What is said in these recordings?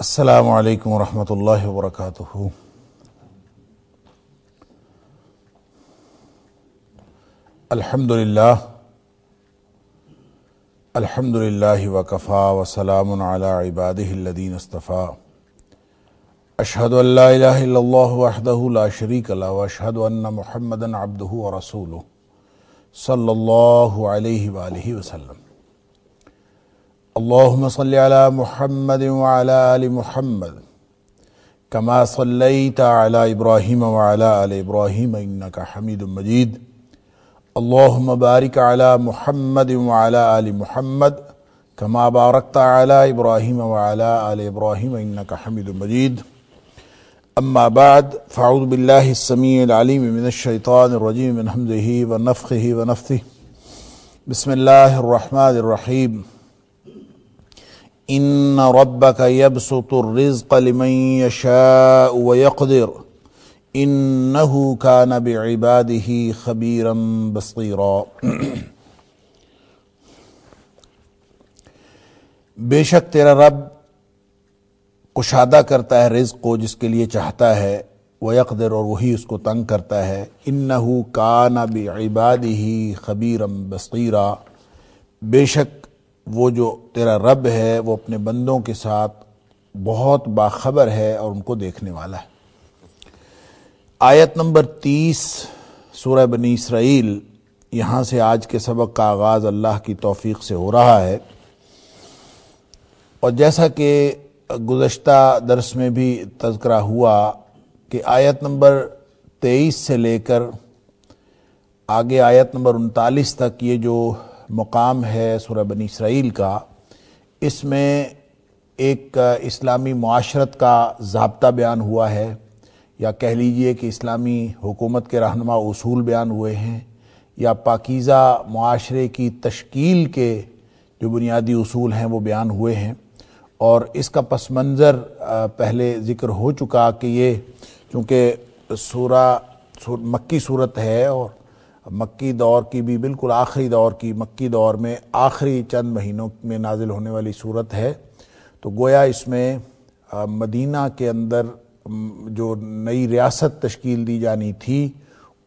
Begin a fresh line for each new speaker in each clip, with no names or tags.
السلام علیکم ورحمۃ اللہ وبرکاتہ۔ الحمد للہ وکفا وسلام علی عبادہ الذین اصطفیٰ۔ اشہد ان لا الہ الا اللہ وحدہ لا شریک لہ واشہد ان محمدا عبدہ ورسولہ صلی اللہ علیہ وآلہ وسلم۔ اللہم صلی علی محمد وعلی آل محمد کما صلیت علی ابراہیم وعلی آل ابراہیم انکا حمید مجید۔ اللہم بارک علی محمد وعلی آل محمد کما بارکت علی ابراہیم وعلی آل ابراہیم انکا حمید مجید۔ اما بعد فاعوذ باللہ السمیع العلیم من الشیطان الرجیم من ہمزہ ونفخہ ونفثہ۔ بسم اللہ الرحمن الرحیم۔ ان ربک یبسط الرزق لمن یشاء ویقدر انہ کان بعبادہ خبیرا بصیرا۔ بے شک تیرا رب کشادہ کرتا ہے رزق کو جس کے لیے چاہتا ہے، ویقدر اور وہی اس کو تنگ کرتا ہے۔ انہ کان بعبادہ خبیرا بصیرا، بے شک وہ جو تیرا رب ہے وہ اپنے بندوں کے ساتھ بہت باخبر ہے اور ان کو دیکھنے والا ہے۔ آیت نمبر 30 سورہ بنی اسرائیل، یہاں سے آج کے سبق کا آغاز اللہ کی توفیق سے ہو رہا ہے، اور جیسا کہ گزشتہ درس میں بھی تذکرہ ہوا کہ آیت نمبر 23 سے لے کر آگے آیت نمبر 39 تک یہ جو مقام ہے سورہ بنی اسرائیل کا، اس میں ایک اسلامی معاشرت کا ضابطہ بیان ہوا ہے، یا کہہ لیجئے کہ اسلامی حکومت کے رہنما اصول بیان ہوئے ہیں، یا پاکیزہ معاشرے کی تشکیل کے جو بنیادی اصول ہیں وہ بیان ہوئے ہیں۔ اور اس کا پس منظر پہلے ذکر ہو چکا کہ یہ چونکہ مکی صورت ہے، اور مکی دور کی بھی بالکل آخری دور کی، مکی دور میں آخری چند مہینوں میں نازل ہونے والی صورت ہے، تو گویا اس میں مدینہ کے اندر جو نئی ریاست تشکیل دی جانی تھی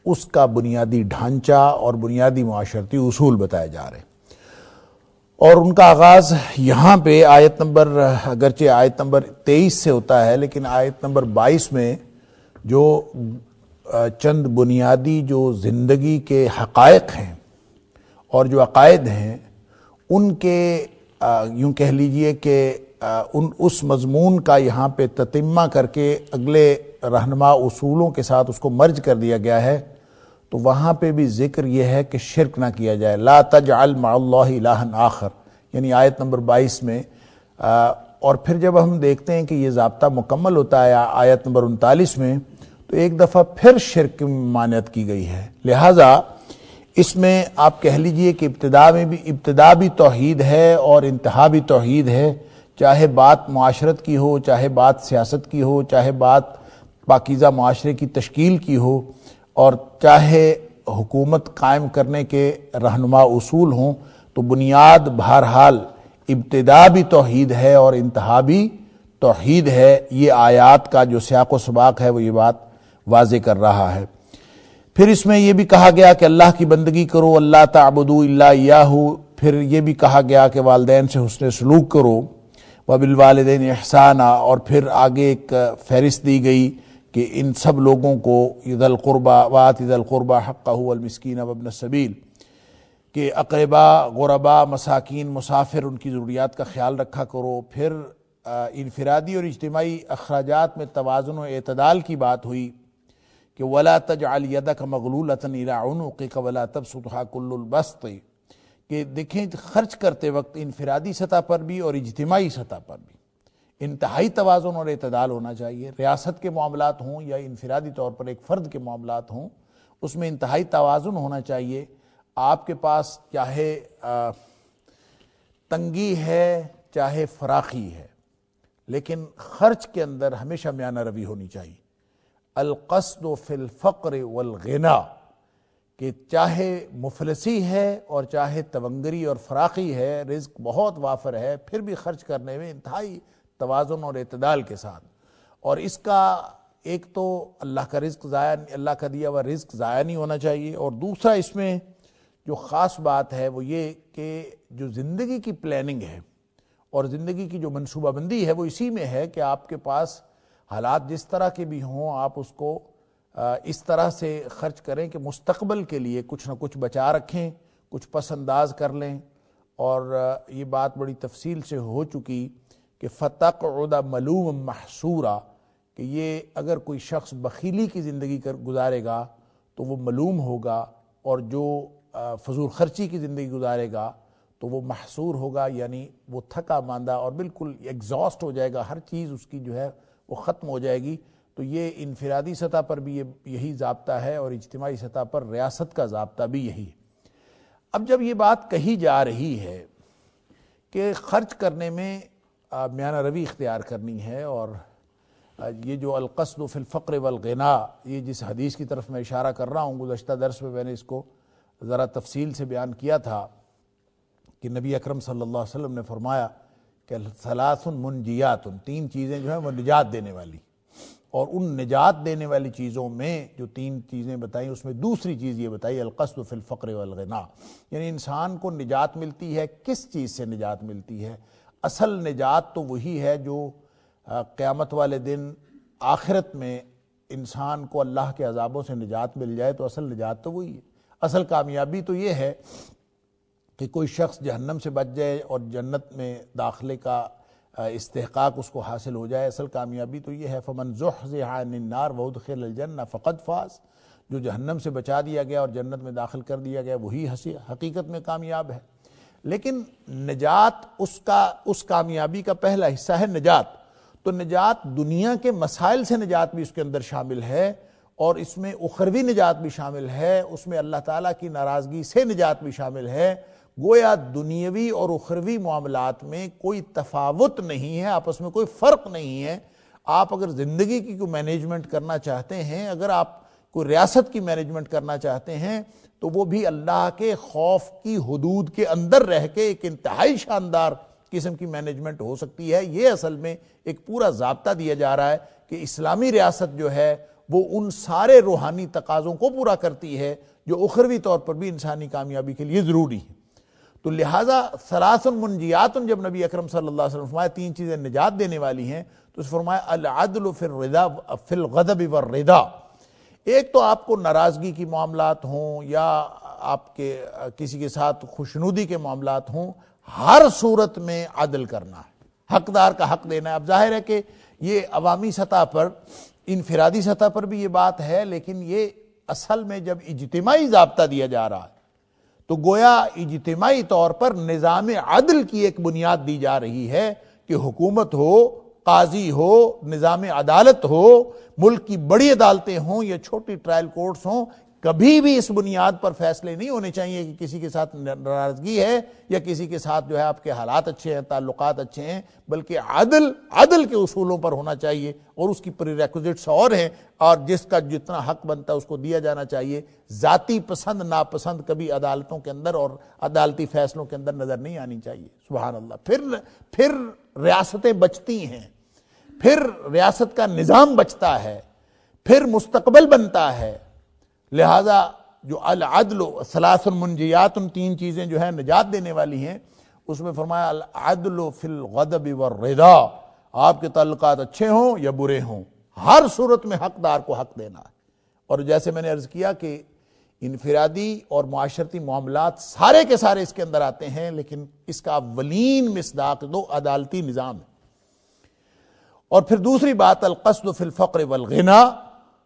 اس کا بنیادی ڈھانچہ اور بنیادی معاشرتی اصول بتائے جا رہے ہیں۔ اور ان کا آغاز یہاں پہ آیت نمبر، اگرچہ آیت نمبر 23 سے ہوتا ہے، لیکن آیت نمبر 22 میں جو چند بنیادی جو زندگی کے حقائق ہیں اور جو عقائد ہیں ان کے یوں کہہ لیجئے کہ اس مضمون کا یہاں پہ تتمہ کر کے اگلے رہنما اصولوں کے ساتھ اس کو مرج کر دیا گیا ہے، تو وہاں پہ بھی ذکر یہ ہے کہ شرک نہ کیا جائے، لا تجعل مع اللہ الہا آخر، یعنی آیت نمبر 22 میں۔ اور پھر جب ہم دیکھتے ہیں کہ یہ ضابطہ مکمل ہوتا ہے آیت نمبر 39 میں، تو ایک دفعہ پھر شرک کی ممانعت کی گئی ہے۔ لہٰذا اس میں آپ کہہ لیجئے کہ ابتدا بھی توحید ہے اور انتہا بھی توحید ہے، چاہے بات معاشرت کی ہو، چاہے بات سیاست کی ہو، چاہے بات پاکیزہ معاشرے کی تشکیل کی ہو، اور چاہے حکومت قائم کرنے کے رہنما اصول ہوں، تو بنیاد بہرحال ابتدا بھی توحید ہے اور انتہا بھی توحید ہے۔ یہ آیات کا جو سیاق و سباق ہے وہ یہ بات واضح کر رہا ہے۔ پھر اس میں یہ بھی کہا گیا کہ اللہ کی بندگی کرو، اللہ تعبدوا الا ایاہ، پھر یہ بھی کہا گیا کہ والدین سے حسن سلوک کرو، وبالوالدین احسانا، اور پھر آگے ایک فہرست دی گئی کہ ان سب لوگوں کو ذی القربى وآت ذی القربى حقہ والمسکین وابن السبیل، کہ اقربا، غربا، مساکین، مسافر، ان کی ضروریات کا خیال رکھا کرو۔ پھر انفرادی اور اجتماعی اخراجات میں توازن و اعتدال کی بات ہوئی کہ وَلَا تَجْعَلْ يَدَكَ مَغْلُولَةً إِلَىٰ عُنُقِكَ وَلَا تَبْسُطْهَا كُلَّ الْبَسْطِ، کہ دیکھیں خرچ کرتے وقت انفرادی سطح پر بھی اور اجتماعی سطح پر بھی انتہائی توازن اور اعتدال ہونا چاہیے۔ ریاست کے معاملات ہوں یا انفرادی طور پر ایک فرد کے معاملات ہوں، اس میں انتہائی توازن ہونا چاہیے۔ آپ کے پاس چاہے تنگی ہے چاہے فراخی ہے، لیکن خرچ کے اندر ہمیشہ میانہ روی ہونی چاہیے۔ القصد فی الفقر والغنا، کہ چاہے مفلسی ہے اور چاہے تونگری اور فراخی ہے، رزق بہت وافر ہے، پھر بھی خرچ کرنے میں انتہائی توازن اور اعتدال کے ساتھ. اور اس کا ایک تو اللہ کا رزق ضائع، اللہ کا دیا ہوا رزق ضائع نہیں ہونا چاہیے، اور دوسرا اس میں جو خاص بات ہے وہ یہ کہ جو زندگی کی پلاننگ ہے اور زندگی کی جو منصوبہ بندی ہے وہ اسی میں ہے کہ آپ کے پاس حالات جس طرح کے بھی ہوں آپ اس کو اس طرح سے خرچ کریں کہ مستقبل کے لیے کچھ نہ کچھ بچا رکھیں، کچھ پس انداز کر لیں. اور یہ بات بڑی تفصیل سے ہو چکی کہ فَتَقْعُدَ مَلُومًا مَحْسُورًا، کہ یہ اگر کوئی شخص بخیلی کی زندگی گزارے گا تو وہ ملوم ہوگا، اور جو فضول خرچی کی زندگی گزارے گا تو وہ محصور ہوگا، یعنی وہ تھکا ماندہ اور بالکل ایگزاسٹ ہو جائے گا، ہر چیز اس کی جو ہے وہ ختم ہو جائے گی. تو یہ انفرادی سطح پر بھی یہی ضابطہ ہے، اور اجتماعی سطح پر ریاست کا ضابطہ بھی یہی ہے. اب جب یہ بات کہی جا رہی ہے کہ خرچ کرنے میں میانہ روی اختیار کرنی ہے، اور یہ جو القصد فی الفقر والغنا، یہ جس حدیث کی طرف میں اشارہ کر رہا ہوں، گزشتہ درس میں میں نے اس کو ذرا تفصیل سے بیان کیا تھا کہ نبی اکرم صلی اللہ علیہ وسلم نے فرمایا کہ ثلاث منجیات، 3 چیزیں جو ہیں وہ نجات دینے والی، اور ان نجات دینے والی چیزوں میں جو 3 چیزیں بتائیں اس میں دوسری چیز یہ بتائی القصد فی الفقر والغنا، یعنی انسان کو نجات ملتی ہے. کس چیز سے نجات ملتی ہے؟ اصل نجات تو وہی ہے جو قیامت والے دن آخرت میں انسان کو اللہ کے عذابوں سے نجات مل جائے، تو اصل نجات تو وہی ہے. اصل کامیابی تو یہ ہے کہ کوئی شخص جہنم سے بچ جائے اور جنت میں داخلے کا استحقاق اس کو حاصل ہو جائے. اصل کامیابی تو یہ ہے فمن زحزح عن النار وادخل الجنہ فقد فاز، جو جہنم سے بچا دیا گیا اور جنت میں داخل کر دیا گیا وہی حقیقت میں کامیاب ہے. لیکن نجات اس کامیابی کا پہلا حصہ ہے نجات. تو نجات دنیا کے مسائل سے نجات بھی اس کے اندر شامل ہے، اور اس میں اخروی نجات بھی شامل ہے، اس میں اللہ تعالیٰ کی ناراضگی سے نجات بھی شامل ہے. گویا دنیاوی اور اخروی معاملات میں کوئی تفاوت نہیں ہے، آپس میں کوئی فرق نہیں ہے. آپ اگر زندگی کی کوئی مینجمنٹ کرنا چاہتے ہیں، اگر آپ کوئی ریاست کی مینجمنٹ کرنا چاہتے ہیں، تو وہ بھی اللہ کے خوف کی حدود کے اندر رہ کے ایک انتہائی شاندار قسم کی مینجمنٹ ہو سکتی ہے. یہ اصل میں ایک پورا ضابطہ دیا جا رہا ہے کہ اسلامی ریاست جو ہے وہ ان سارے روحانی تقاضوں کو پورا کرتی ہے جو اخروی طور پر بھی انسانی کامیابی کے لیے ضروری ہے. تو لہٰذا ثلاث منجیات، جب نبی اکرم صلی اللہ علیہ وسلم فرمایا 3 چیزیں نجات دینے والی ہیں، تو اس فرمایا العدل فی الغضب والرضا. ایک تو آپ کو ناراضگی کی معاملات ہوں یا آپ کے کسی کے ساتھ خوشنودی کے معاملات ہوں، ہر صورت میں عدل کرنا ہے، حقدار کا حق دینا ہے. اب ظاہر ہے کہ یہ عوامی سطح پر، انفرادی سطح پر بھی یہ بات ہے، لیکن یہ اصل میں جب اجتماعی ضابطہ دیا جا رہا ہے تو گویا اجتماعی طور پر نظام عدل کی ایک بنیاد دی جا رہی ہے کہ حکومت ہو، قاضی ہو، نظام عدالت ہو، ملک کی بڑی عدالتیں ہوں یا چھوٹی ٹرائل کورٹس ہوں، کبھی بھی اس بنیاد پر فیصلے نہیں ہونے چاہیے کہ کسی کے ساتھ ناراضگی ہے یا کسی کے ساتھ جو ہے آپ کے حالات اچھے ہیں، تعلقات اچھے ہیں، بلکہ عدل کے اصولوں پر ہونا چاہیے، اور اس کی پری ریکوزٹس اور ہیں، اور جس کا جتنا حق بنتا ہے اس کو دیا جانا چاہیے. ذاتی پسند ناپسند کبھی عدالتوں کے اندر اور عدالتی فیصلوں کے اندر نظر نہیں آنی چاہیے. سبحان اللہ. پھر ریاستیں بچتی ہیں، پھر ریاست کا نظام بچتا ہے، پھر مستقبل بنتا ہے. لہذا جو العدل ثلاث منجیات، 3 چیزیں جو ہیں نجات دینے والی ہیں، اس میں فرمایا العدل فی الغضب والرضا. آپ کے تعلقات اچھے ہوں یا برے ہوں، ہر صورت میں حقدار کو حق دینا ہے. اور جیسے میں نے عرض کیا کہ انفرادی اور معاشرتی معاملات سارے کے سارے اس کے اندر آتے ہیں، لیکن اس کا اولین مصداق عدالتی نظام ہے. اور پھر دوسری بات القصد فی الفقر والغنا،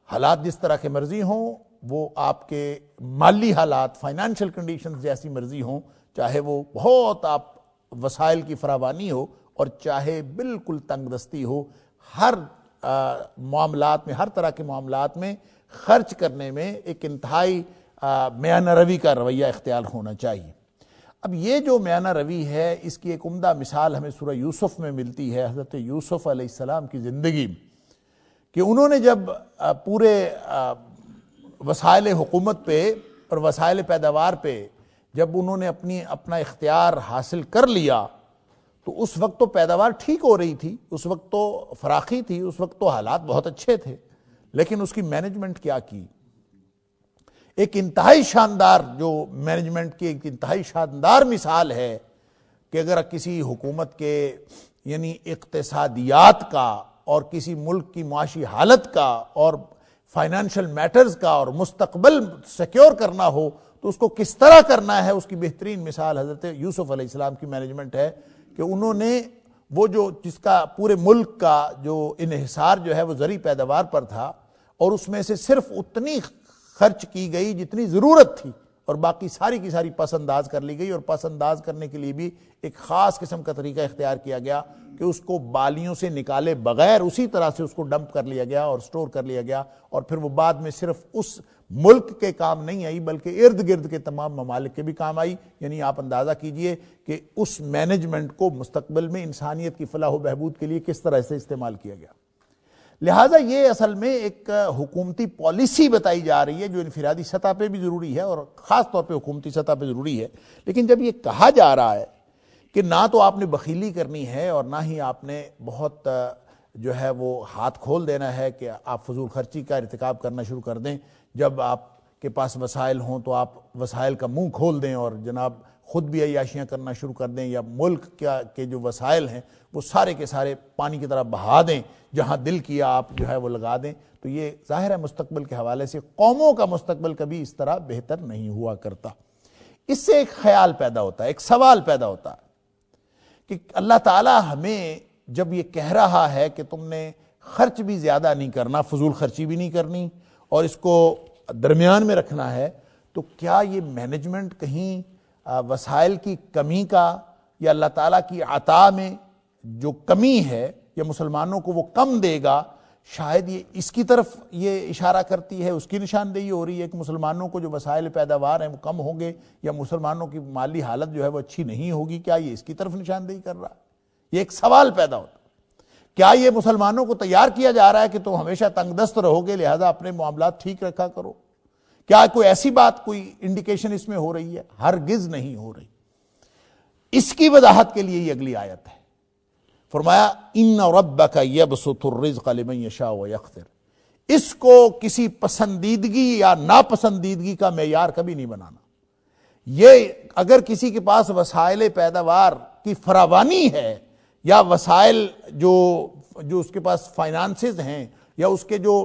حالات جس طرح کے مرضی ہوں، وہ آپ کے مالی حالات، فائنانشل کنڈیشنز جیسی مرضی ہوں، چاہے وہ بہت آپ وسائل کی فراوانی ہو اور چاہے بالکل تنگ دستی ہو، ہر معاملات میں، ہر طرح کے معاملات میں خرچ کرنے میں ایک انتہائی میانہ روی کا رویہ اختیار ہونا چاہیے. اب یہ جو میانہ روی ہے، اس کی ایک عمدہ مثال ہمیں سورہ یوسف میں ملتی ہے، حضرت یوسف علیہ السلام کی زندگی میں، کہ انہوں نے جب پورے وسائل حکومت پہ اور وسائل پیداوار پہ جب انہوں نے اپنا اختیار حاصل کر لیا، تو اس وقت تو پیداوار ٹھیک ہو رہی تھی، اس وقت تو فراخی تھی، اس وقت تو حالات بہت اچھے تھے، لیکن اس کی مینجمنٹ کیا کی؟ ایک انتہائی شاندار جو مینجمنٹ کی ایک انتہائی شاندار مثال ہے کہ اگر کسی حکومت کے یعنی اقتصادیات کا اور کسی ملک کی معاشی حالت کا اور فائنینشل میٹرز کا اور مستقبل سیکیور کرنا ہو تو اس کو کس طرح کرنا ہے، اس کی بہترین مثال حضرت یوسف علیہ السلام کی مینجمنٹ ہے کہ انہوں نے وہ جو جس کا پورے ملک کا جو انحصار جو ہے وہ زرعی پیداوار پر تھا، اور اس میں سے صرف اتنی خرچ کی گئی جتنی ضرورت تھی، اور باقی ساری کی ساری پس انداز کر لی گئی، اور پس انداز کرنے کے لیے بھی ایک خاص قسم کا طریقہ اختیار کیا گیا کہ اس کو بالیوں سے نکالے بغیر اسی طرح سے اس کو ڈمپ کر لیا گیا اور سٹور کر لیا گیا، اور پھر وہ بعد میں صرف اس ملک کے کام نہیں آئی بلکہ ارد گرد کے تمام ممالک کے بھی کام آئی۔ یعنی آپ اندازہ کیجئے کہ اس مینجمنٹ کو مستقبل میں انسانیت کی فلاح و بہبود کے لیے کس طرح سے استعمال کیا گیا۔ لہٰذا یہ اصل میں ایک حکومتی پالیسی بتائی جا رہی ہے جو انفرادی سطح پہ بھی ضروری ہے اور خاص طور پہ حکومتی سطح پہ ضروری ہے، لیکن جب یہ کہا جا رہا ہے کہ نہ تو آپ نے بخیلی کرنی ہے اور نہ ہی آپ نے بہت جو ہے وہ ہاتھ کھول دینا ہے کہ آپ فضول خرچی کا ارتکاب کرنا شروع کر دیں، جب آپ کے پاس وسائل ہوں تو آپ وسائل کا منہ کھول دیں اور جناب خود بھی عیاشیاں کرنا شروع کر دیں، یا ملک کے جو وسائل ہیں وہ سارے کے سارے پانی کی طرح بہا دیں، جہاں دل کیا آپ جو ہے وہ لگا دیں، تو یہ ظاہر ہے مستقبل کے حوالے سے قوموں کا مستقبل کبھی اس طرح بہتر نہیں ہوا کرتا۔ اس سے ایک خیال پیدا ہوتا ہے، ایک سوال پیدا ہوتا ہے کہ اللہ تعالیٰ ہمیں جب یہ کہہ رہا ہے کہ تم نے خرچ بھی زیادہ نہیں کرنا، فضول خرچی بھی نہیں کرنی اور اس کو درمیان میں رکھنا ہے، تو کیا یہ مینجمنٹ کہیں وسائل کی کمی کا یا اللہ تعالیٰ کی عطا میں جو کمی ہے یا مسلمانوں کو وہ کم دے گا، شاید یہ اس کی طرف یہ اشارہ کرتی ہے، اس کی نشاندہی ہو رہی ہے کہ مسلمانوں کو جو وسائل پیداوار ہیں وہ کم ہوں گے یا مسلمانوں کی مالی حالت جو ہے وہ اچھی نہیں ہوگی؟ کیا یہ اس کی طرف نشاندہی کر رہا ہے؟ یہ ایک سوال پیدا ہوتا ہے۔ کیا یہ مسلمانوں کو تیار کیا جا رہا ہے کہ تم ہمیشہ تنگ دست رہو گے لہذا اپنے معاملات ٹھیک رکھا کرو؟ کیا کوئی ایسی بات، کوئی انڈیکیشن اس میں ہو رہی ہے؟ ہرگز نہیں ہو رہی۔ اس کی وضاحت کے لیے یہ اگلی آیت ہے، فرمایا ان ربک یبسط الرزق لمن یشاء ویقدر۔ اس کو کسی پسندیدگی یا ناپسندیدگی کا معیار کبھی نہیں بنانا۔ یہ اگر کسی کے پاس وسائل پیداوار کی فراوانی ہے یا وسائل جو اس کے پاس فائنانسز ہیں یا اس کے جو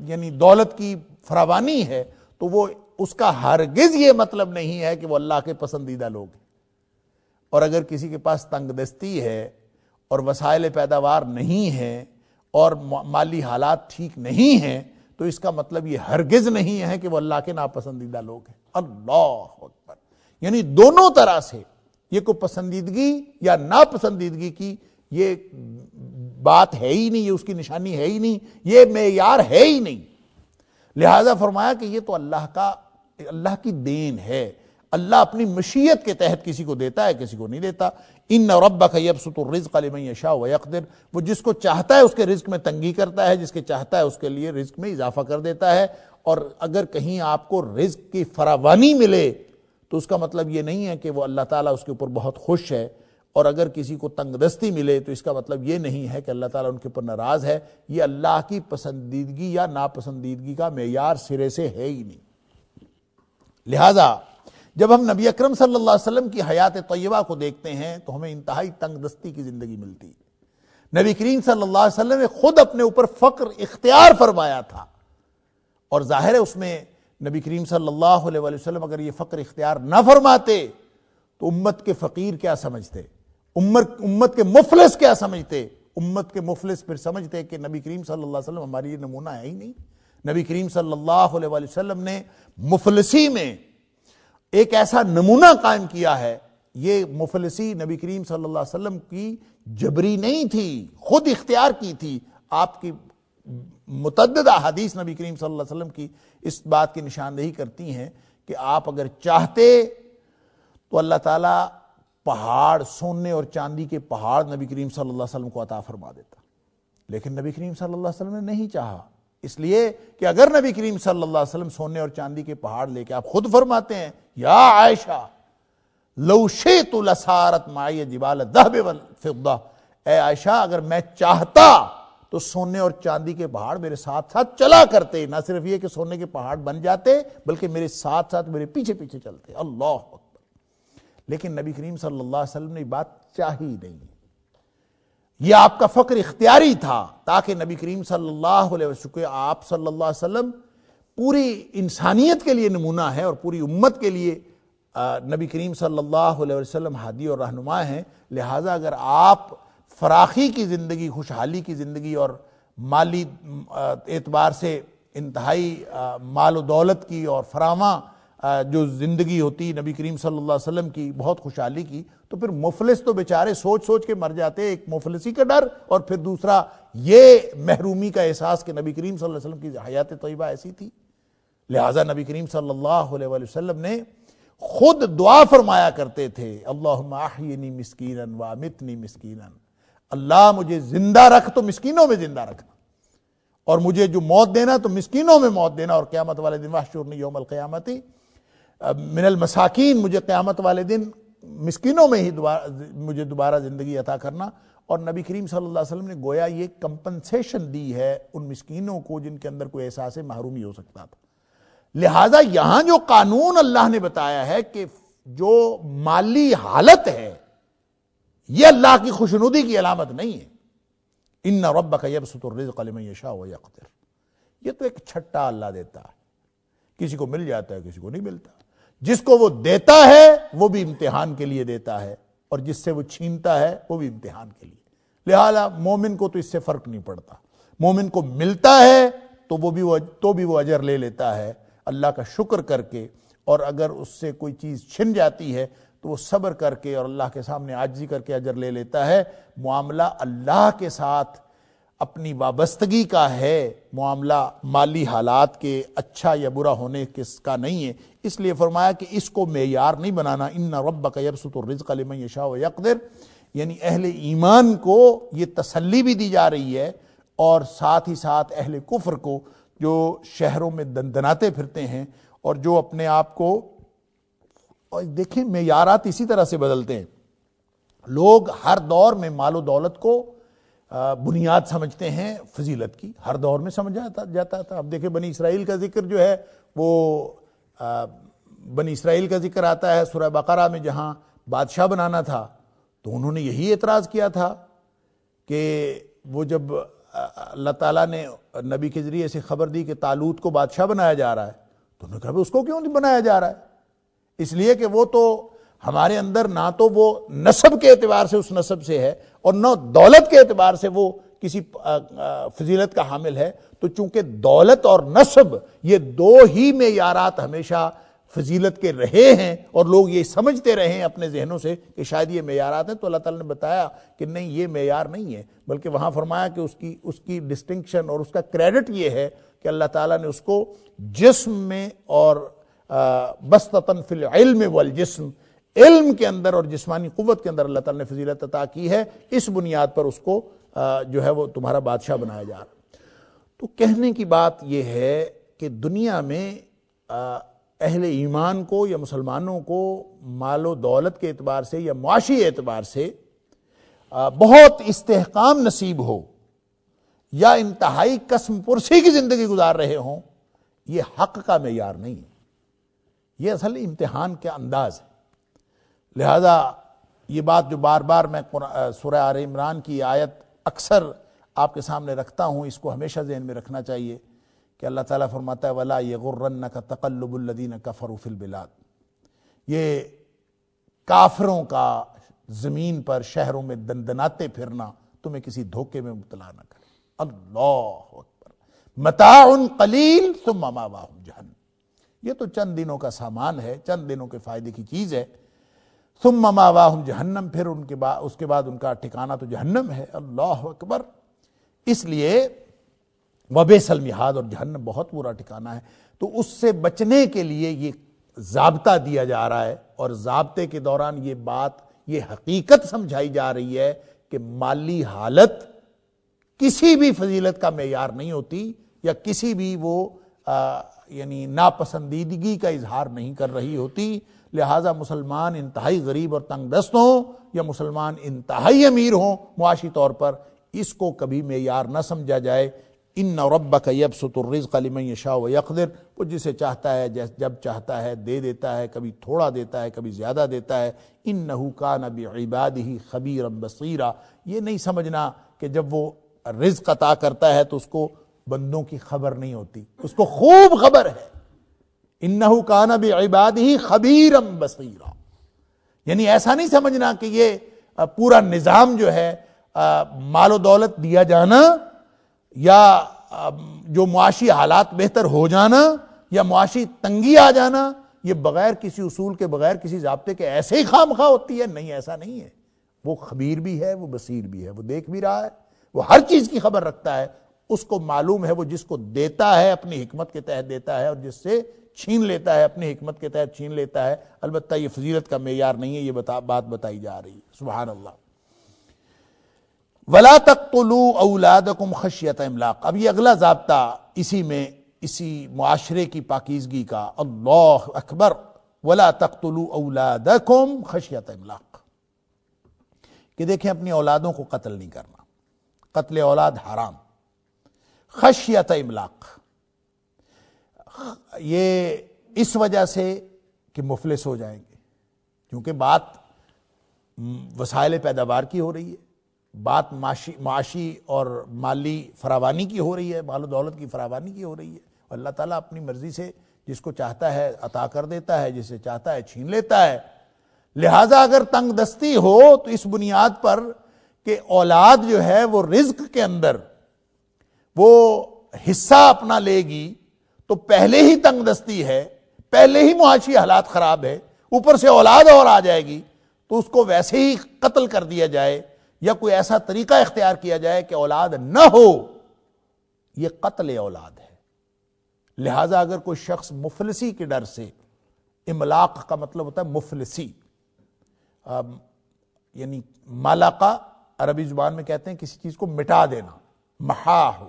یعنی دولت کی فراوانی ہے، تو وہ اس کا ہرگز یہ مطلب نہیں ہے کہ وہ اللہ کے پسندیدہ لوگ ہیں۔ اور اگر کسی کے پاس تنگ دستی ہے اور وسائل پیداوار نہیں ہیں اور مالی حالات ٹھیک نہیں ہیں، تو اس کا مطلب یہ ہرگز نہیں ہے کہ وہ اللہ کے ناپسندیدہ لوگ ہیں۔ اللہ اکبر! یعنی دونوں طرح سے یہ کوئی پسندیدگی یا ناپسندیدگی کی یہ بات ہے ہی نہیں، یہ اس کی نشانی ہے ہی نہیں، یہ معیار ہے ہی نہیں۔ لہذا فرمایا کہ یہ تو اللہ کی دین ہے، اللہ اپنی مشیت کے تحت کسی کو دیتا ہے، کسی کو نہیں دیتا۔ ان ربک یبسط الرزق لمن یشاء ویقدر، وہ جس کو چاہتا ہے اس کے رزق میں تنگی کرتا ہے، جس کے چاہتا ہے اس کے لیے رزق میں اضافہ کر دیتا ہے۔ اور اگر کہیں آپ کو رزق کی فراوانی ملے تو اس کا مطلب یہ نہیں ہے کہ وہ اللہ تعالیٰ اس کے اوپر بہت خوش ہے، اور اگر کسی کو تنگ دستی ملے تو اس کا مطلب یہ نہیں ہے کہ اللہ تعالیٰ ان کے اوپر ناراض ہے۔ یہ اللہ کی پسندیدگی یا ناپسندیدگی کا معیار سرے سے ہے ہی نہیں۔ لہذا جب ہم نبی اکرم صلی اللہ علیہ وسلم کی حیات طیبہ کو دیکھتے ہیں تو ہمیں انتہائی تنگ دستی کی زندگی ملتی ہے۔ نبی کریم صلی اللہ علیہ وسلم نے خود اپنے اوپر فقر اختیار فرمایا تھا، اور ظاہر ہے اس میں نبی کریم صلی اللہ علیہ وسلم اگر یہ فقر اختیار نہ فرماتے تو امت کے فقیر کیا سمجھتے، امت کے مفلس کیا سمجھتے؟ امت کے مفلس پھر سمجھتے کہ نبی کریم صلی اللہ علیہ وسلم ہماری یہ نمونہ ہے ہی نہیں۔ نبی کریم صلی اللہ علیہ وسلم نے مفلسی میں ایک ایسا نمونہ قائم کیا ہے۔ یہ مفلسی نبی کریم صلی اللہ علیہ وسلم کی جبری نہیں تھی، خود اختیار کی تھی۔ آپ کی متعدد احادیث نبی کریم صلی اللہ علیہ وسلم کی اس بات کی نشاندہی کرتی ہیں کہ آپ اگر چاہتے تو اللہ تعالیٰ پہاڑ، سونے اور چاندی کے پہاڑ نبی کریم صلی اللہ علیہ وسلم کو عطا فرما دیتا، لیکن نبی کریم صلی اللہ علیہ وسلم نے نہیں چاہا، اس لیے کہ اگر نبی کریم صلی اللہ علیہ وسلم سونے اور چاندی کے پہاڑ لے کے، آپ خود فرماتے ہیں یا عائشہ لو شئت لسارت معی جبال الذهب والفضہ، اے عائشہ اگر میں چاہتا تو سونے اور چاندی کے پہاڑ میرے ساتھ ساتھ چلا کرتے، نہ صرف یہ کہ سونے کے پہاڑ بن جاتے بلکہ میرے ساتھ ساتھ میرے پیچھے پیچھے چلتے۔ اللہ اکبر۔ لیکن نبی کریم صلی اللہ علیہ وسلم نے یہ بات چاہی نہیں، یہ آپ کا فقر اختیاری تھا تاکہ نبی کریم صلی اللہ علیہ وسلم، آپ صلی اللہ علیہ وسلم پوری انسانیت کے لیے نمونہ ہے اور پوری امت کے لیے نبی کریم صلی اللہ علیہ وسلم ہادی اور رہنما ہیں۔ لہٰذا اگر آپ فراخی کی زندگی، خوشحالی کی زندگی اور مالی اعتبار سے انتہائی مال و دولت کی اور فراواں جو زندگی ہوتی نبی کریم صلی اللہ علیہ وسلم کی، بہت خوشحالی کی، تو پھر مفلس تو بیچارے سوچ سوچ کے مر جاتے، ایک مفلسی کا ڈر اور پھر دوسرا یہ محرومی کا احساس کہ نبی کریم صلی اللہ علیہ وسلم کی حیات طیبہ ایسی تھی۔ لہٰذا نبی کریم صلی اللہ علیہ وسلم نے خود دعا فرمایا کرتے تھے، اللہم احیینی مسکینا وامتنی مسکینا، اللہ مجھے زندہ رکھ تو مسکینوں میں زندہ رکھنا، اور مجھے جو موت دینا تو مسکینوں میں موت دینا، اور قیامت والے دن واحشرنی یوم القیامت من المساکین، مجھے قیامت والے دن مسکینوں میں ہی مجھے دوبارہ زندگی عطا کرنا۔ اور نبی کریم صلی اللہ علیہ وسلم نے گویا یہ کمپنسیشن دی ہے ان مسکینوں کو جن کے اندر کوئی احساس محرومی ہو سکتا تھا۔ لہٰذا یہاں جو قانون اللہ نے بتایا ہے کہ جو مالی حالت ہے یہ اللہ کی خوشنودی کی علامت نہیں ہے، ان ربک یبسط الرزق لمن یشاء ویقدر، یہ تو ایک چھٹا اللہ دیتا ہے، کسی کو مل جاتا ہے کسی کو نہیں ملتا، جس کو وہ دیتا ہے وہ بھی امتحان کے لیے دیتا ہے، اور جس سے وہ چھینتا ہے وہ بھی امتحان کے لیے۔ لہٰذا مومن کو تو اس سے فرق نہیں پڑتا، مومن کو ملتا ہے تو بھی وہ اجر لے لیتا ہے اللہ کا شکر کر کے، اور اگر اس سے کوئی چیز چھن جاتی ہے تو وہ صبر کر کے اور اللہ کے سامنے عاجزی کر کے اجر لے لیتا ہے۔ معاملہ اللہ کے ساتھ اپنی وابستگی کا ہے، معاملہ مالی حالات کے اچھا یا برا ہونے کا نہیں ہے۔ اس لیے فرمایا کہ اس کو معیار نہیں بنانا، ان ربک یبسط الرزق لمن یشاء ویقدر، یعنی اہل ایمان کو یہ تسلی بھی دی جا رہی ہے، اور ساتھ ہی ساتھ اہل کفر کو جو شہروں میں دندناتے پھرتے ہیں اور جو اپنے آپ کو، اور دیکھیں معیارات اسی طرح سے بدلتے ہیں، لوگ ہر دور میں مال و دولت کو بنیاد سمجھتے ہیں فضیلت کی، ہر دور میں سمجھا جاتا تھا۔ اب دیکھیں بنی اسرائیل کا ذکر جو ہے وہ بنی اسرائیل کا ذکر آتا ہے سورہ بقرہ میں، جہاں بادشاہ بنانا تھا تو انہوں نے یہی اعتراض کیا تھا کہ وہ جب اللہ تعالیٰ نے نبی کے ذریعے سے خبر دی کہ طالوت کو بادشاہ بنایا جا رہا ہے، تو انہوں نے کہا اس کو کیوں نہیں بنایا جا رہا ہے؟ اس لیے کہ وہ تو ہمارے اندر نہ تو وہ نسب کے اعتبار سے اس نسب سے ہے اور نہ دولت کے اعتبار سے وہ کسی فضیلت کا حامل ہے، تو چونکہ دولت اور نسب یہ دو ہی معیارات ہمیشہ فضیلت کے رہے ہیں اور لوگ یہ سمجھتے رہے ہیں اپنے ذہنوں سے کہ شاید یہ معیارات ہیں، تو اللہ تعالیٰ نے بتایا کہ نہیں، یہ معیار نہیں ہے، بلکہ وہاں فرمایا کہ اس کی ڈسٹنکشن اور اس کا کریڈٹ یہ ہے کہ اللہ تعالیٰ نے اس کو جسم میں اور بسطتاً فی العلم والجسم، علم کے اندر اور جسمانی قوت کے اندر اللہ تعالیٰ نے فضیلت عطا کی ہے، اس بنیاد پر اس کو جو ہے وہ تمہارا بادشاہ بنایا جا رہا۔ تو کہنے کی بات یہ ہے کہ دنیا میں اہل ایمان کو یا مسلمانوں کو مال و دولت کے اعتبار سے یا معاشی اعتبار سے بہت استحکام نصیب ہو یا انتہائی قسم پرسی کی زندگی گزار رہے ہوں، یہ حق کا معیار نہیں ہے، یہ اصل امتحان کا انداز ہے۔ لہذا یہ بات جو بار بار میں سورہ آل عمران کی آیت اکثر آپ کے سامنے رکھتا ہوں، اس کو ہمیشہ ذہن میں رکھنا چاہیے کہ اللہ تعالیٰ فرماتا ہے وَلَا يَغُرَّنَّكَ تَقَلُّبُ الَّذِينَ كَفَرُوا فِي الْبِلَادِ، یہ کافروں کا زمین پر شہروں میں دندناتے پھرنا تمہیں کسی دھوکے میں مبتلا نہ کرے۔ اللہ اکبر، متاع قلیل ثم مأواہم جہنم، یہ تو چند دنوں کا سامان ہے، چند دنوں کے فائدے کی چیز ہے۔ ثم مأواہم جہنم، پھر اس کے بعد ان کا ٹھکانہ تو جہنم ہے۔ اللہ اکبر، اس لیے وبئس المہاد، اور جہنم بہت برا ٹھکانہ ہے۔ تو اس سے بچنے کے لیے یہ ضابطہ دیا جا رہا ہے، اور ضابطے کے دوران یہ بات، یہ حقیقت سمجھائی جا رہی ہے کہ مالی حالت کسی بھی فضیلت کا معیار نہیں ہوتی، یا کسی بھی وہ یعنی ناپسندیدگی کا اظہار نہیں کر رہی ہوتی۔ لہٰذا مسلمان انتہائی غریب اور تنگ دست ہوں یا مسلمان انتہائی امیر ہوں معاشی طور پر، اس کو کبھی معیار نہ سمجھا جائے۔ ان ربک یبسط الرزق لمن یشاء ویقدر، وہ جسے چاہتا ہے جب چاہتا ہے دے دیتا ہے، کبھی تھوڑا دیتا ہے کبھی زیادہ دیتا ہے۔ انہ کان بعبادہ خبیرا بصیرا، یہ نہیں سمجھنا کہ جب وہ رزق عطا کرتا ہے تو اس کو بندوں کی خبر نہیں ہوتی، اس کو خوب خبر ہے۔ انہ کان بعبادہ خبیرا بصیرا، یعنی ایسا نہیں سمجھنا کہ یہ پورا نظام جو ہے مال و دولت دیا جانا یا جو معاشی حالات بہتر ہو جانا یا معاشی تنگی آ جانا، یہ بغیر کسی اصول کے بغیر کسی ضابطے کے ایسے ہی خواہ مخواہ ہوتی ہے۔ نہیں، ایسا نہیں ہے، وہ خبیر بھی ہے، وہ بصیر بھی ہے، وہ دیکھ بھی رہا ہے، وہ ہر چیز کی خبر رکھتا ہے۔ اس کو معلوم ہے وہ جس کو دیتا ہے اپنی حکمت کے تحت دیتا ہے، اور جس سے چھین لیتا ہے اپنی حکمت کے تحت چھین لیتا ہے۔ البتہ یہ فضیلت کا معیار نہیں ہے، یہ بات بتائی جا رہی ہے۔ سبحان اللہ۔ وَلَا تَقْتُلُوا أَوْلَادَكُمْ خَشْيَةَ إِمْلَاقٍ، اب یہ اگلا ضابطہ اسی معاشرے کی پاکیزگی کا، اللہ اکبر، وَلَا تَقْتُلُوا أَوْلَادَكُمْ خَشْيَةَ إِمْلَاقٍ، کہ دیکھیں اپنی اولادوں کو قتل نہیں کرنا، قتل اولاد حرام۔ خشیت املاق، یہ اس وجہ سے کہ مفلس ہو جائیں گے، کیونکہ بات وسائل پیداوار کی ہو رہی ہے، بات معاشی اور مالی فراوانی کی ہو رہی ہے، مال و دولت کی فراوانی کی ہو رہی ہے۔ اللہ تعالیٰ اپنی مرضی سے جس کو چاہتا ہے عطا کر دیتا ہے، جسے چاہتا ہے چھین لیتا ہے۔ لہٰذا اگر تنگ دستی ہو تو اس بنیاد پر کہ اولاد جو ہے وہ رزق کے اندر وہ حصہ اپنا لے گی، تو پہلے ہی تنگ دستی ہے، پہلے ہی معاشی حالات خراب ہے، اوپر سے اولاد اور آ جائے گی، تو اس کو ویسے ہی قتل کر دیا جائے یا کوئی ایسا طریقہ اختیار کیا جائے کہ اولاد نہ ہو، یہ قتل اولاد ہے۔ لہٰذا اگر کوئی شخص مفلسی کے ڈر سے، املاق کا مطلب ہوتا ہے مفلسی، یعنی ملقہ عربی زبان میں کہتے ہیں کسی چیز کو مٹا دینا، محاہ،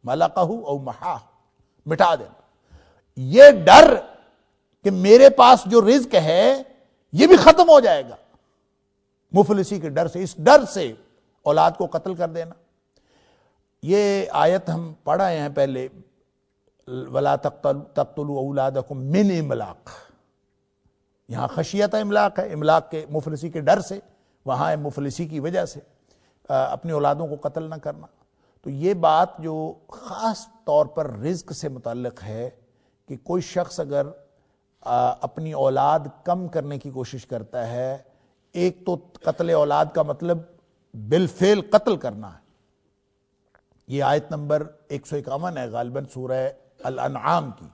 ملقہ او محاہ، مٹا دینا۔ یہ ڈر کہ میرے پاس جو رزق ہے یہ بھی ختم ہو جائے گا، مفلسی کے ڈر سے، اس ڈر سے اولاد کو قتل کر دینا۔ یہ آیت ہم پڑھ آئے ہیں پہلے، وَلَا تَقْتُلُوا أَوْلَادَكُمْ مِنْ إِمْلَاقٍ، یہاں خشیت املاق ہے، املاق کے مفلسی کے ڈر سے، وہاں ہے مفلسی کی وجہ سے اپنی اولادوں کو قتل نہ کرنا۔ تو یہ بات جو خاص طور پر رزق سے متعلق ہے کہ کوئی شخص اگر اپنی اولاد کم کرنے کی کوشش کرتا ہے، ایک تو قتل اولاد کا مطلب بالفعل قتل کرنا ہے، یہ آیت نمبر 151 ہے غالباً سورہ الانعام کی،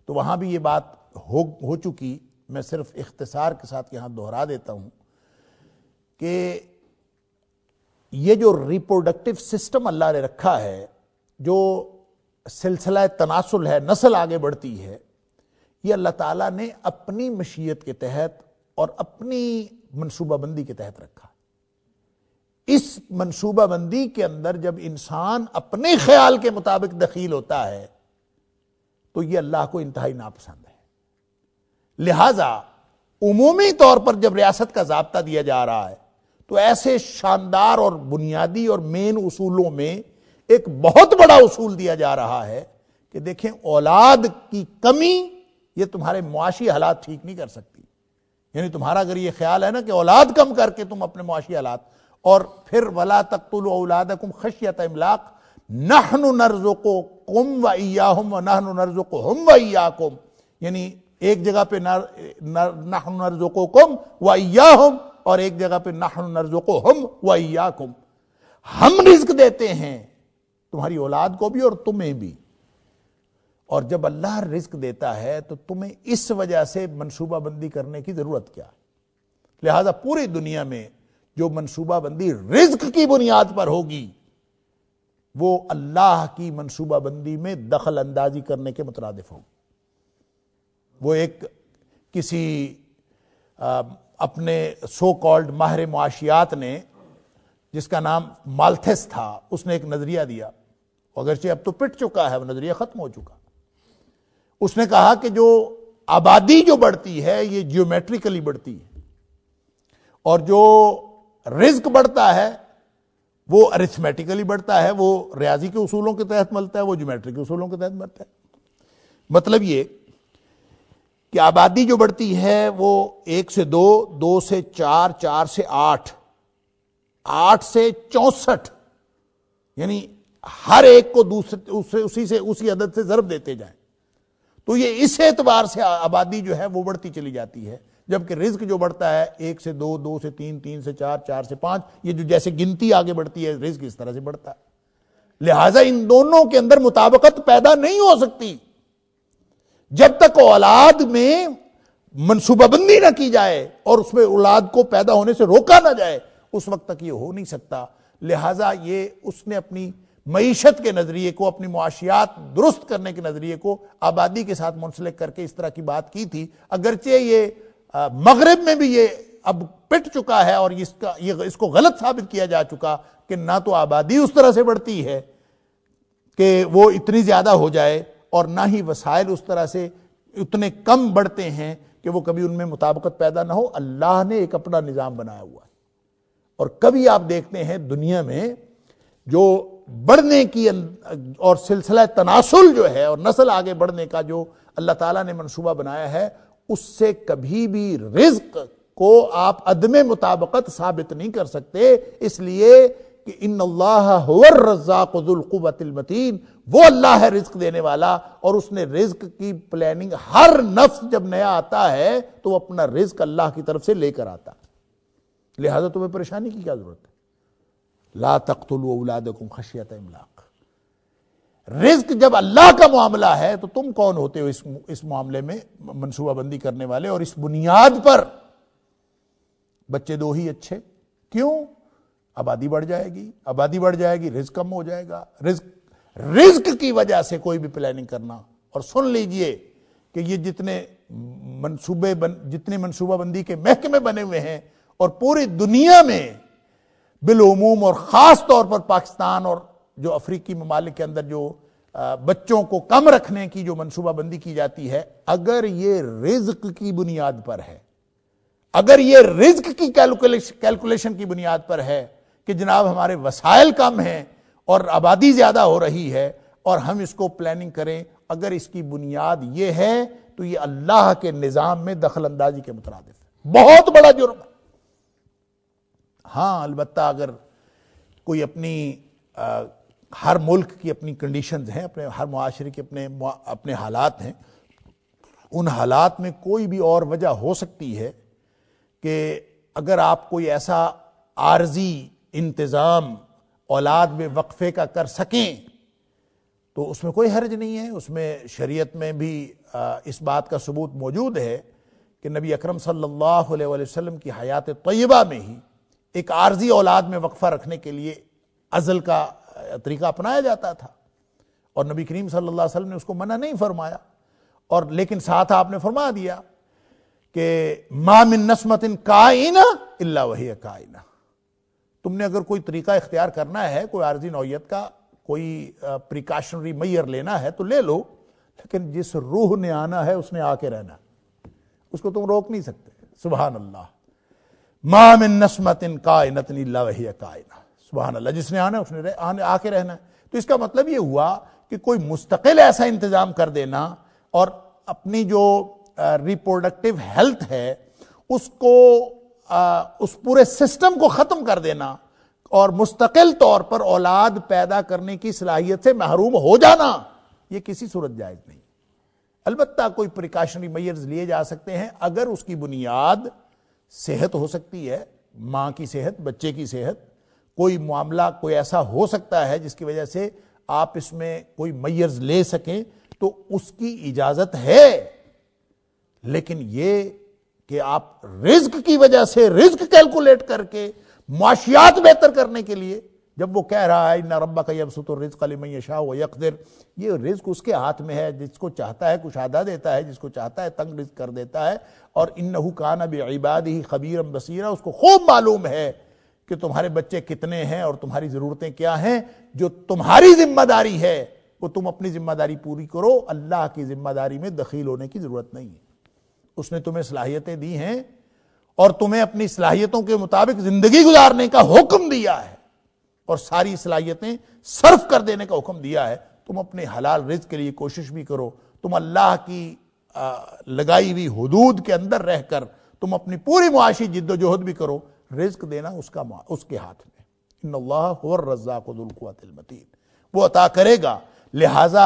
تو وہاں بھی یہ بات ہو چکی، میں صرف اختصار کے ساتھ یہاں دہرا دیتا ہوں کہ یہ جو ریپروڈکٹیو سسٹم اللہ نے رکھا ہے، جو سلسلہ تناسل ہے، نسل آگے بڑھتی ہے، یہ اللہ تعالیٰ نے اپنی مشیت کے تحت اور اپنی منصوبہ بندی کے تحت رکھا۔ اس منصوبہ بندی کے اندر جب انسان اپنے خیال کے مطابق دخیل ہوتا ہے تو یہ اللہ کو انتہائی ناپسند ہے۔ لہٰذا عمومی طور پر جب ریاست کا ضابطہ دیا جا رہا ہے تو ایسے شاندار اور بنیادی اور مین اصولوں میں ایک بہت بڑا اصول دیا جا رہا ہے کہ دیکھیں اولاد کی کمی یہ تمہارے معاشی حالات ٹھیک نہیں کر سکتی۔ یعنی تمہارا اگر یہ خیال ہے نا کہ اولاد کم کر کے تم اپنے معاشی حالات، اور پھر وَلَا تَقْتُلُوا أَوْلَادَكُمْ خَشْيَةَ إِمْلَاقٍ نَحْنُ نَرْزُقُكُمْ وَإِيَّاهُمْ وَنَحْنُ نَرْزُقُهُمْ وَإِيَّاكُمْ، یعنی ایک جگہ پہ نَحْنُ نَرْزُقُكُمْ وَإِيَّاهُمْ اور ایک جگہ پہ نَحْنُ نَرْزُقُهُمْ وَإِيَّاكُمْ، ہم رزق دیتے ہیں تمہاری اولاد کو بھی اور تمہیں بھی۔ اور جب اللہ رزق دیتا ہے تو تمہیں اس وجہ سے منصوبہ بندی کرنے کی ضرورت کیا ہے؟ لہٰذا پوری دنیا میں جو منصوبہ بندی رزق کی بنیاد پر ہوگی وہ اللہ کی منصوبہ بندی میں دخل اندازی کرنے کے مترادف ہوگی۔ وہ ایک کسی اپنے سو کالڈ ماہر معاشیات نے، جس کا نام مالتھس تھا، اس نے ایک نظریہ دیا، اگرچہ اب تو پٹ چکا ہے، وہ نظریہ ختم ہو چکا۔ اس نے کہا کہ جو آبادی جو بڑھتی ہے یہ جیومیٹریکلی بڑھتی ہے، اور جو رزق بڑھتا ہے وہ ارتھمیٹیکلی بڑھتا ہے، وہ ریاضی کے اصولوں کے تحت ملتا ہے، وہ جیومیٹری کے اصولوں کے تحت ملتا ہے۔ مطلب یہ کہ آبادی جو بڑھتی ہے وہ 1 سے 2، 2 سے 4، 4 سے 8، 8 سے 64، یعنی ہر ایک کو اسی عدد سے ضرب دیتے جائیں، تو یہ اس اعتبار سے آبادی جو ہے وہ بڑھتی چلی جاتی ہے، جبکہ رزق جو بڑھتا ہے 1 سے 2، 2 سے 3، 3 سے 4، 4 سے 5، یہ جو جیسے گنتی آگے بڑھتی ہے رزق اس طرح سے بڑھتا ہے۔ لہٰذا ان دونوں کے اندر مطابقت پیدا نہیں ہو سکتی جب تک اولاد میں منصوبہ بندی نہ کی جائے اور اس میں اولاد کو پیدا ہونے سے روکا نہ جائے، اس وقت تک یہ ہو نہیں سکتا۔ لہٰذا یہ اس نے اپنی معیشت کے نظریے کو، اپنی معاشیات درست کرنے کے نظریے کو آبادی کے ساتھ منسلک کر کے اس طرح کی بات کی تھی، اگرچہ یہ مغرب میں بھی یہ اب پٹ چکا ہے اور اس کو غلط ثابت کیا جا چکا کہ نہ تو آبادی اس طرح سے بڑھتی ہے کہ وہ اتنی زیادہ ہو جائے، اور نہ ہی وسائل اس طرح سے اتنے کم بڑھتے ہیں کہ وہ کبھی ان میں مطابقت پیدا نہ ہو۔ اللہ نے ایک اپنا نظام بنایا ہوا ہے، اور کبھی آپ دیکھتے ہیں دنیا میں جو بڑھنے کی اور سلسلہ تناسل جو ہے اور نسل آگے بڑھنے کا جو اللہ تعالیٰ نے منصوبہ بنایا ہے، اس سے کبھی بھی رزق کو آپ عدم مطابقت ثابت نہیں کر سکتے، اس لیے کہ ان اللہ هو الرزاق ذو القوۃ المتین، وہ اللہ ہے رزق دینے والا، اور اس نے رزق کی پلاننگ، ہر نفس جب نیا آتا ہے تو وہ اپنا رزق اللہ کی طرف سے لے کر آتا ہے، لہذا تمہیں پریشانی کی کیا ضرورت ہے؟ لا تقتلوا اولادکم خشیۃ املاق۔ رزق جب اللہ کا معاملہ ہے تو تم کون ہوتے ہو اس معاملے میں منصوبہ بندی کرنے والے؟ اور اس بنیاد پر بچے دو ہی اچھے کیوں؟ آبادی بڑھ جائے گی، رزق کم ہو جائے گا۔ رزق کی وجہ سے کوئی بھی پلاننگ کرنا، اور سن لیجئے کہ یہ جتنے منصوبہ بندی کے محکمے بنے ہوئے ہیں اور پوری دنیا میں بالعموم اور خاص طور پر پاکستان اور جو افریقی ممالک کے اندر جو بچوں کو کم رکھنے کی جو منصوبہ بندی کی جاتی ہے، اگر یہ رزق کی بنیاد پر ہے، اگر یہ رزق کی کیلکولیشن کی بنیاد پر ہے کہ جناب ہمارے وسائل کم ہیں اور آبادی زیادہ ہو رہی ہے اور ہم اس کو پلاننگ کریں، اگر اس کی بنیاد یہ ہے تو یہ اللہ کے نظام میں دخل اندازی کے مترادف ہے، بہت بڑا جرم ہے۔ ہاں البتہ اگر کوئی اپنی ہر ملک کی اپنی کنڈیشنز ہیں، اپنے ہر معاشرے کے اپنے حالات ہیں، ان حالات میں کوئی بھی اور وجہ ہو سکتی ہے کہ اگر آپ کوئی ایسا عارضی انتظام اولاد میں وقفے کا کر سکیں تو اس میں کوئی حرج نہیں ہے۔ اس میں شریعت میں بھی اس بات کا ثبوت موجود ہے کہ نبی اکرم صلی اللہ علیہ وسلم کی حیات طیبہ میں ہی ایک عارضی اولاد میں وقفہ رکھنے کے لیے عزل کا طریقہ اپنایا جاتا تھا، اور نبی کریم صلی اللہ علیہ وسلم نے اس کو منع نہیں فرمایا، اور لیکن ساتھ آپ نے فرما دیا کہ ما من نسمۃ کائنہ الا وہی کائنہ، تم نے اگر کوئی طریقہ اختیار کرنا ہے، کوئی عارضی نوعیت کا کوئی پریکاشنری میئر لینا ہے تو لے لو، لیکن جس روح نے آنا ہے اس نے آ کے رہنا، اس کو تم روک نہیں سکتے۔ سبحان اللہ، ما من نسمۃ کائنۃ الا وہی کائنہ، سبحان اللہ، جس نے آنا ہے اس نے آ کے رہنا ہے۔ تو اس کا مطلب یہ ہوا کہ کوئی مستقل ایسا انتظام کر دینا اور اپنی جو ریپروڈکٹیو ہیلتھ ہے اس کو اس پورے سسٹم کو ختم کر دینا اور مستقل طور پر اولاد پیدا کرنے کی صلاحیت سے محروم ہو جانا، یہ کسی صورت جائز نہیں۔ البتہ کوئی پریکاشنری میئرز لیے جا سکتے ہیں اگر اس کی بنیاد صحت ہو سکتی ہے، ماں کی صحت، بچے کی صحت، کوئی معاملہ کوئی ایسا ہو سکتا ہے جس کی وجہ سے آپ اس میں کوئی میئرز لے سکیں تو اس کی اجازت ہے، لیکن یہ کہ آپ رزق کی وجہ سے رزق کیلکولیٹ کر کے معاشیات بہتر کرنے کے لیے، جب وہ کہہ رہا ہے ان ربک یبسط الرزق لمن یشاء ویقدر، یہ رزق اس کے ہاتھ میں ہے، جس کو چاہتا ہے کشادہ دیتا ہے، جس کو چاہتا ہے تنگ رزق کر دیتا ہے، اور انہ کان بعبادہ خبیرا بصیرا، اس کو خوب معلوم ہے کہ تمہارے بچے کتنے ہیں اور تمہاری ضرورتیں کیا ہیں۔ جو تمہاری ذمہ داری ہے وہ تم اپنی ذمہ داری پوری کرو، اللہ کی ذمہ داری میں دخیل ہونے کی ضرورت نہیں ہے۔ اس نے تمہیں صلاحیتیں دی ہیں اور تمہیں اپنی صلاحیتوں کے مطابق زندگی گزارنے کا حکم دیا ہے اور ساری صلاحیتیں صرف کر دینے کا حکم دیا ہے. تم اپنے حلال رزق کے لیے کوشش بھی کرو. تم اللہ کی لگائی ہوئی حدود کے اندر رہ کر تم اپنی پوری معاشی جد و جہد بھی کرو. رزق دینا اس کے ہاتھ میں. ان اللہ هو الرزاق ذو القوۃ المتین. وہ عطا کرے گا. لہٰذا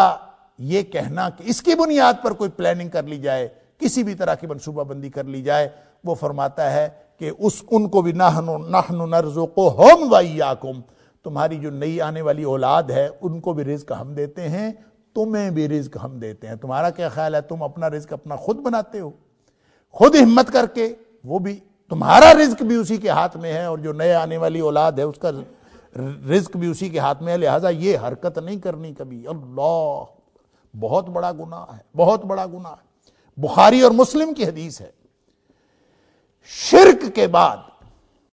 یہ کہنا کہ اس کی بنیاد پر کوئی پلاننگ کر لی جائے, کسی بھی طرح کی منصوبہ بندی کر لی جائے, وہ فرماتا ہے کہ ان کو بھی نحن نرزقہم وایاکم, تمہاری جو نئی آنے والی اولاد ہے ان کو بھی رزق ہم دیتے ہیں, تمہیں بھی رزق ہم دیتے ہیں. تمہارا کیا خیال ہے, تم اپنا رزق اپنا خود بناتے ہو خود ہمت کر کے؟ وہ بھی تمہارا رزق بھی اسی کے ہاتھ میں ہے اور جو نئے آنے والی اولاد ہے اس کا رزق بھی اسی کے ہاتھ میں ہے. لہٰذا یہ حرکت نہیں کرنی کبھی. اللہ, بہت بڑا گناہ ہے, بہت بڑا گناہ ہے. بخاری اور مسلم کی حدیث ہے, شرک کے بعد